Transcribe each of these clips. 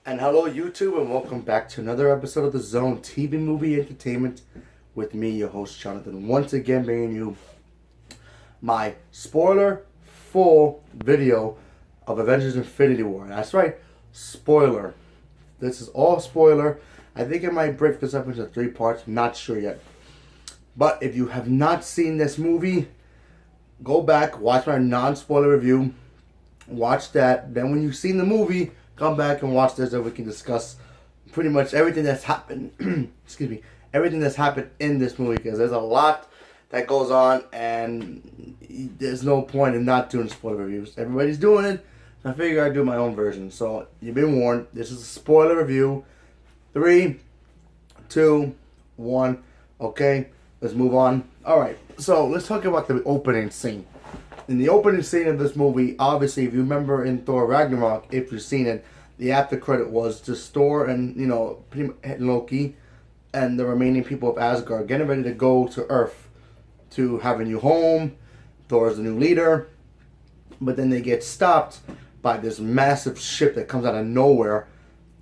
And hello, YouTube, and welcome back to another episode of The Zone TV Movie Entertainment with me, your host, Jonathan. Once again, bringing you my spoiler full video of Avengers Infinity War. That's right, spoiler. This is all spoiler. I think I might break this up into 3 parts, not sure yet. But if you have not seen this movie, go back, watch my non-spoiler review, watch that. Then when you've seen the movie, come back and watch this, and we can discuss pretty much everything that's happened. Excuse me, everything that's happened in this movie, because there's a lot that goes on, and there's no point in not doing spoiler reviews. Everybody's doing it, so I figure I'd do my own version. So you've been warned. This is a spoiler review. 3, 2, 1. Okay, let's move on. All right, so let's talk about the opening scene. In the opening scene of this movie, obviously, if you remember in Thor Ragnarok, if you've seen it, the after credit was just Thor and, pretty much Loki and the remaining people of Asgard getting ready to go to Earth to have a new home. Thor is the new leader. But then they get stopped by this massive ship that comes out of nowhere,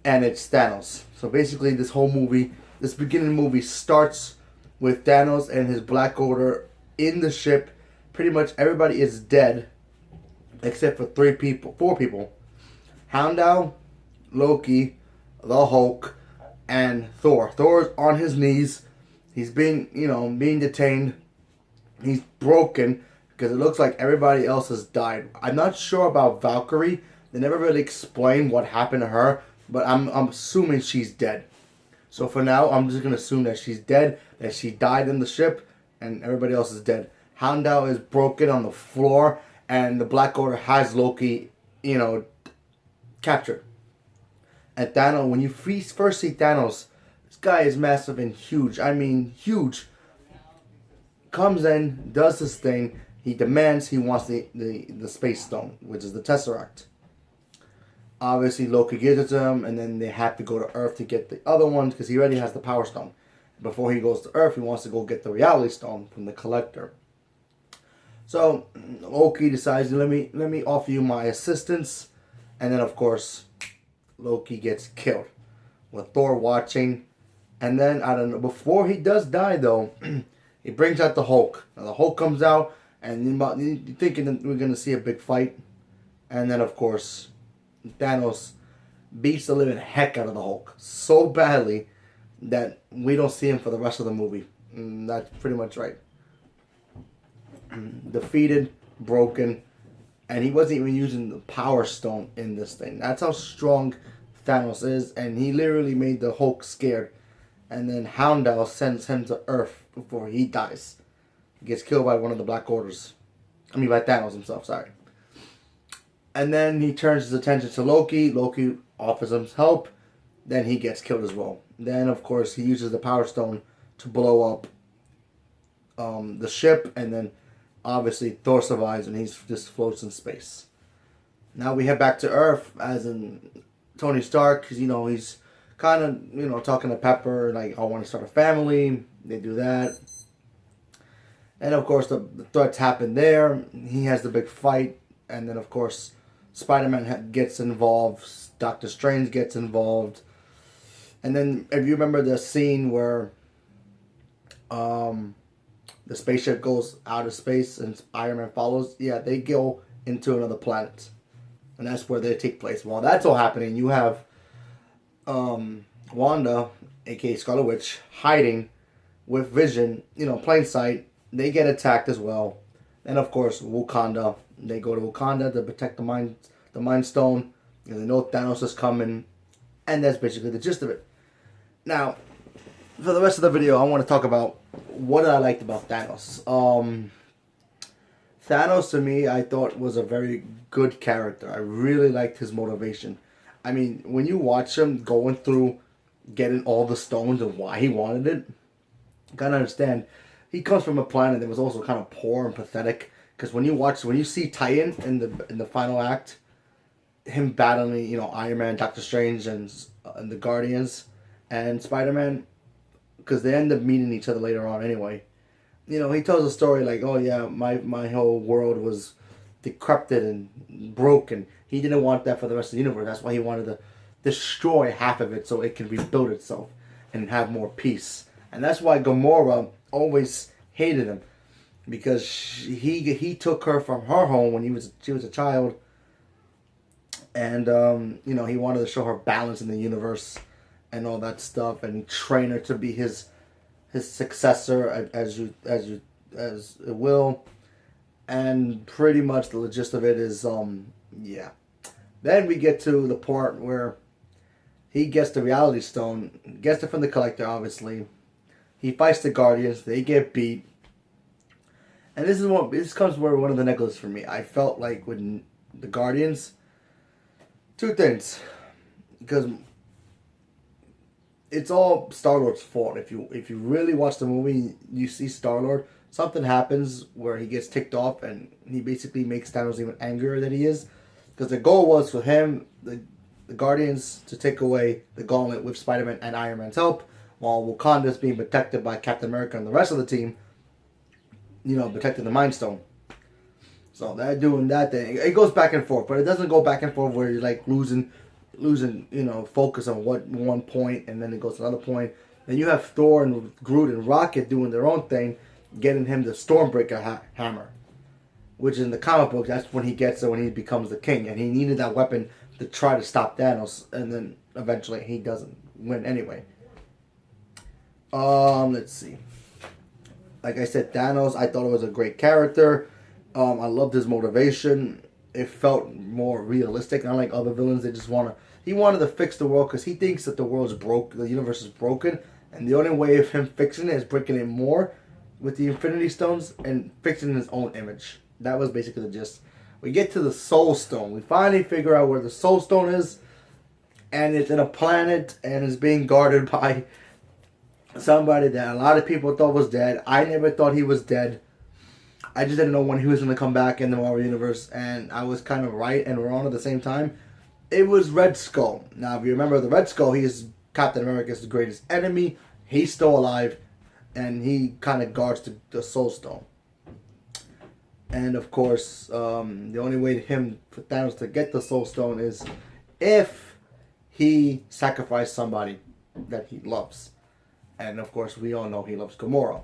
and it's Thanos. So basically, this whole movie, this beginning movie starts with Thanos and his Black Order in the ship. Pretty much everybody is dead except for 4 people. Heimdall, Loki, the Hulk, and Thor. Thor's on his knees. He's being detained. He's broken because it looks like everybody else has died. I'm not sure about Valkyrie. They never really explain what happened to her, but I'm assuming she's dead. So for now, I'm just going to assume that she's dead, that she died in the ship, and everybody else is dead. Heimdall is broken on the floor, and the Black Order has Loki, captured. And Thanos, when you first see Thanos, this guy is massive and huge. I mean, huge. Comes in, does this thing. He demands he wants the Space Stone, which is the Tesseract. Obviously, Loki gives it to him, and then they have to go to Earth to get the other ones because he already has the Power Stone. Before he goes to Earth, he wants to go get the Reality Stone from the Collector. So Loki decides, let me offer you my assistance, and then of course Loki gets killed with Thor watching. And then I don't know, before he does die though, he brings out the Hulk. Now the Hulk comes out, and you're thinking that we're gonna see a big fight, and then of course Thanos beats the living heck out of the Hulk so badly that we don't see him for the rest of the movie. That's pretty much right. Defeated, broken, and he wasn't even using the Power Stone in this thing. That's how strong Thanos is, and he literally made the Hulk scared. And then Heimdall sends him to Earth before he dies. He gets killed by one of the Black Orders. By Thanos himself, sorry. And then he turns his attention to Loki. Loki offers him help. Then he gets killed as well. Then, of course, he uses the Power Stone to blow up the ship, and then obviously Thor survives and he just floats in space. Now we head back to Earth, as in Tony Stark, because he's kind of talking to Pepper like, I want to start a family. They do that, and of course the threats happen there. He has the big fight, and then of course Spider-Man gets involved. Doctor Strange gets involved, and then if you remember the scene where the spaceship goes out of space and Iron Man follows. Yeah, they go into another planet. And that's where they take place. While that's all happening, you have Wanda, aka Scarlet Witch, hiding with Vision, plain sight. They get attacked as well. And of course, Wakanda. They go to Wakanda to protect the Mind Stone. And they know Thanos is coming. And that's basically the gist of it. Now, for the rest of the video, I want to talk about what I liked about Thanos. Thanos, to me, I thought was a very good character. I really liked his motivation. When you watch him going through getting all the stones and why he wanted it, you gotta understand, he comes from a planet that was also kind of poor and pathetic. Because when you see Titan in the final act, him battling, Iron Man, Doctor Strange, and the Guardians, and Spider-Man, because they end up meeting each other later on anyway. He tells a story like, oh yeah, my whole world was decrepit and broken. He didn't want that for the rest of the universe. That's why he wanted destroy half of it so it can rebuild itself and have more peace. And that's why Gamora always hated him, because he took her from her home when she was a child, and he wanted to show her balance in the universe and all that stuff, and he trained her to be his successor as it will. And pretty much the gist of it is yeah. Then we get to the part where he gets the Reality Stone, gets it from the Collector, obviously. He fights the Guardians. They get beat. And this comes where one of the negatives for me. I felt like with the Guardians, two things, because it's all Star-Lord's fault. If you really watch the movie, you see Star-Lord. Something happens where he gets ticked off, and he basically makes Thanos even angrier than he is. Because the goal was for him, the Guardians, to take away the Gauntlet with Spider-Man and Iron Man's help, while Wakanda's being protected by Captain America and the rest of the team, protecting the Mind Stone. So they're doing that thing. It goes back and forth, but it doesn't go back and forth where you're like losing, focus on one point, and then it goes to another point. Then you have Thor and Groot and Rocket doing their own thing, getting him the Stormbreaker hammer, which in the comic book, that's when he gets it when he becomes the king, and he needed that weapon to try to stop Thanos, and then eventually he doesn't win anyway. Let's see. Like I said, Thanos, I thought it was a great character. I loved his motivation. It felt more realistic, unlike other villains. He wanted to fix the world because he thinks that the world's broke, the universe is broken, and the only way of him fixing it is breaking it more with the Infinity Stones and fixing his own image. That was basically the gist. We get to the Soul Stone. We finally figure out where the Soul Stone is, and it's in a planet, and it's being guarded by somebody that a lot of people thought was dead. I never thought he was dead. I just didn't know when he was going to come back in the Marvel Universe, and I was kind of right and wrong at the same time. It was Red Skull. Now, if you remember the Red Skull, he is Captain America's greatest enemy. He's still alive, and he kind of guards the Soul Stone. And of course, the only way for Thanos to get the Soul Stone is if he sacrificed somebody that he loves. And of course, we all know he loves Gamora.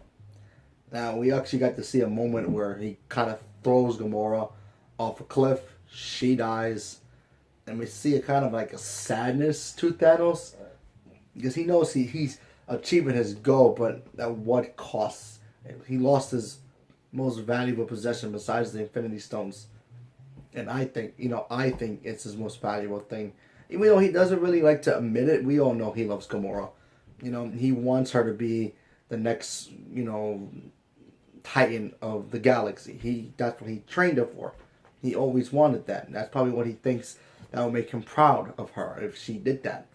Now, we actually got to see a moment where he kind of throws Gamora off a cliff. She dies. And we see a kind of like a sadness to Thanos, because he knows he's achieving his goal, but at what cost? He lost his most valuable possession besides the Infinity Stones. And I think it's his most valuable thing. Even though he doesn't really like to admit it, we all know he loves Gamora. He wants her to be the next, Titan of the galaxy. That's what he trained her for. He always wanted that. And that's probably what he thinks that would make him proud of her if she did that.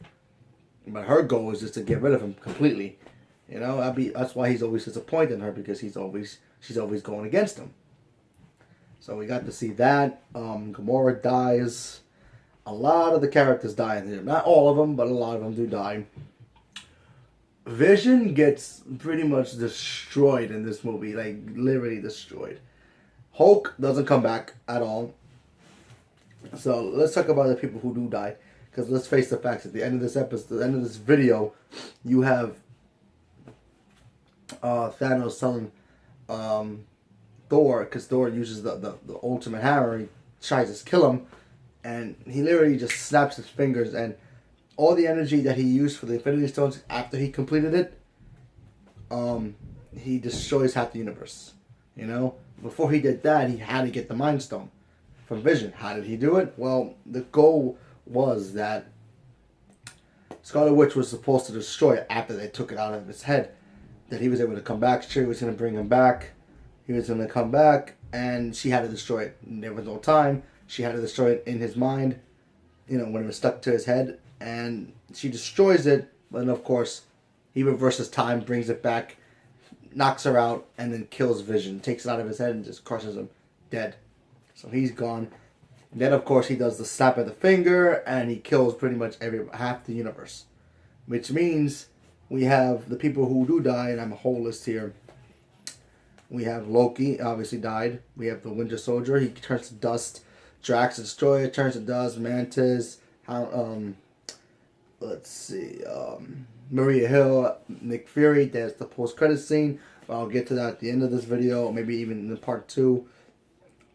But her goal is just to get rid of him completely. That's why he's always disappointed in her, because she's always going against him. So we got to see that. Gamora dies. A lot of the characters die in here. Not all of them, but a lot of them do die. Vision gets pretty much destroyed in this movie, like literally destroyed. Hulk doesn't come back at all. So let's talk about the people who do die, because let's face the facts. At the end of this episode, the end of this video, you have Thanos telling Thor, because Thor uses the ultimate hammer. He tries to kill him, and he literally just snaps his fingers, and all the energy that he used for the Infinity Stones after he completed it, he destroys half the universe. Before he did that, he had to get the Mind Stone from Vision. How did he do it? Well, the goal was that Scarlet Witch was supposed to destroy it after they took it out of his head. That he was able to come back. She was going to bring him back. He was going to come back, and she had to destroy it. There was no time. She had to destroy it in his mind, when it was stuck to his head. And she destroys it, but then of course, he reverses time, brings it back, knocks her out, and then kills Vision. Takes it out of his head and just crushes him dead. So he's gone. And then of course he does the snap of the finger, and he kills pretty much half the universe. Which means we have the people who do die, and I'm a whole list here. We have Loki, obviously died. We have the Winter Soldier, he turns to dust. Drax the Destroyer turns to dust. Mantis, let's see, Maria Hill, Nick Fury. There's the post-credit scene. I'll get to that at the end of this video, maybe even in part 2.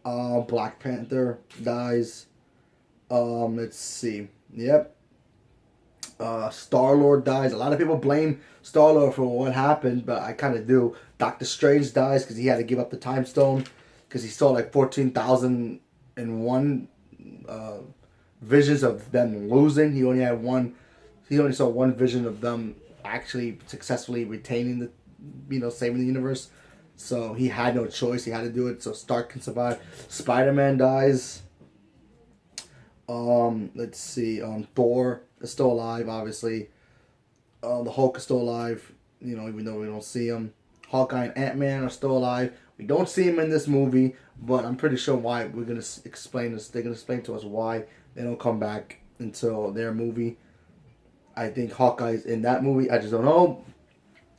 Black Panther dies. Let's see. Yep. Star-Lord dies. A lot of people blame Star-Lord for what happened, but I kind of do. Doctor Strange dies because he had to give up the Time Stone because he saw like 14,001 visions of them losing. He only had one. He only saw one vision of them actually successfully retaining the, saving the universe. So he had no choice. He had to do it so Stark can survive. Spider-Man dies. Let's see. Thor is still alive, obviously. The Hulk is still alive, even though we don't see him. Hawkeye and Ant-Man are still alive. We don't see him in this movie, but I'm pretty sure why. We're going to explain this. They're going to explain to us why they don't come back until their movie. I think Hawkeye's in that movie. I just don't know.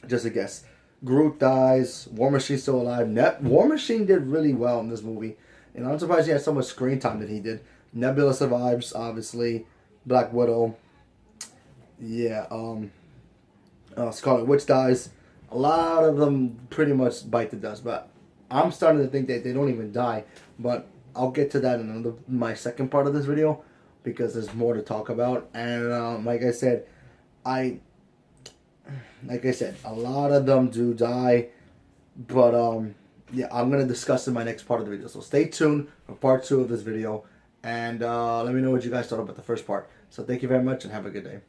Just a guess. Groot dies. War Machine's still alive. War Machine did really well in this movie. And I'm surprised he had so much screen time that he did. Nebula survives, obviously. Black Widow. Yeah, Scarlet Witch dies. A lot of them pretty much bite the dust, but I'm starting to think that they don't even die. But I'll get to that in my second part of this video because there's more to talk about. And like I said, a lot of them do die, but yeah, I'm gonna discuss in my next part of the video. So stay tuned for part 2 of this video, and let me know what you guys thought about the first part. So thank you very much, and have a good day.